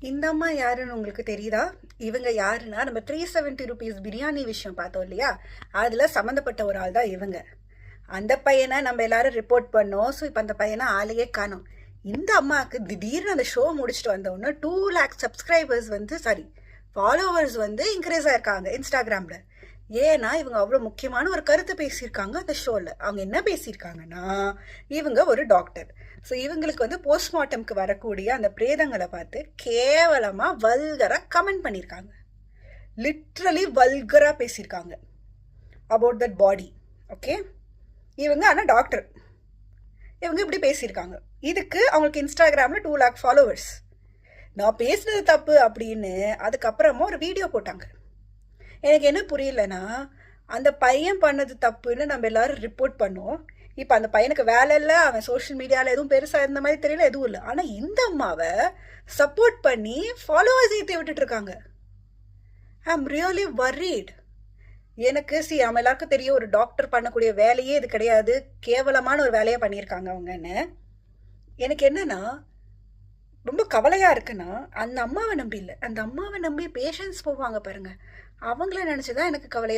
இந்த அம்மா யாருன்னு உங்களுக்கு தெரியுதா? இவங்க யாருன்னா, நம்ம 370 rupees பிரியாணி விஷயம் பார்த்தோம் இல்லையா? அதில் சம்மந்தப்பட்ட ஒரு ஆள் தான் இவங்க. அந்த பையனை நம்ம எல்லாரும் ரிப்போர்ட் பண்ணோம். ஸோ இப்போ அந்த பையனை ஆளையே காணோம். இந்த அம்மாவுக்கு திடீர்னு அந்த ஷோ முடிச்சுட்டு வந்தோடனே 2 lakh சப்ஸ்கிரைபர்ஸ் ஃபாலோவர்ஸ் இன்க்ரீஸ் ஆயிருக்காங்க இன்ஸ்டாகிராமில். ஏன்னா இவங்க அவ்வளோ முக்கியமான ஒரு கருத்தை பேசியிருக்காங்க அந்த ஷோவில். அவங்க என்ன பேசியிருக்காங்கன்னா, இவங்க ஒரு டாக்டர். ஸோ இவங்களுக்கு போஸ்ட்மார்ட்டம்க்கு வரக்கூடிய அந்த பிரேதங்களை பார்த்து கேவலமாக வல்கராக கமெண்ட் பண்ணியிருக்காங்க. லிட்ரலி வல்கராக பேசியிருக்காங்க அபவுட் தட் பாடி. ஓகே, இவங்க ஆனால் டாக்டர். இவங்க இப்படி பேசியிருக்காங்க. இதுக்கு அவங்களுக்கு இன்ஸ்டாகிராமில் 2 lakh ஃபாலோவர்ஸ். நான் பேசுனது தப்பு அப்படின்னு அதுக்கப்புறமா ஒரு வீடியோ போட்டாங்க. எனக்கு என்ன புரியலன்னா, அந்த பையன் பண்ணது தப்புன்னு நம்ம எல்லாரும் ரிப்போர்ட் பண்ணோம். இப்போ அந்த பையனுக்கு வேலை இல்லை, அவன் சோஷியல் மீடியாவில் எதுவும் பெருசாக இருந்த மாதிரி தெரியல, எதுவும் இல்லை. ஆனால் இந்த அம்மாவை சப்போர்ட் பண்ணி ஃபாலோவர்ஸ் ஏற்றி விட்டுட்டு இருக்காங்க. I am really worried. எனக்கு நம்ம எல்லாருக்கும் தெரியும், ஒரு டாக்டர் பண்ணக்கூடிய வேலையே இது கிடையாது, கேவலமான ஒரு வேலையை பண்ணியிருக்காங்க அவங்கன்னு. எனக்கு என்னன்னா ரொம்ப கவலையாக இருக்குன்னா, அந்த அம்மாவை நம்பி இல்லை, அந்த அம்மாவை நம்பி பேஷண்ட்ஸ் போவாங்க பாருங்க, அவங்கள நினச்சி தான் எனக்கு கவலையாக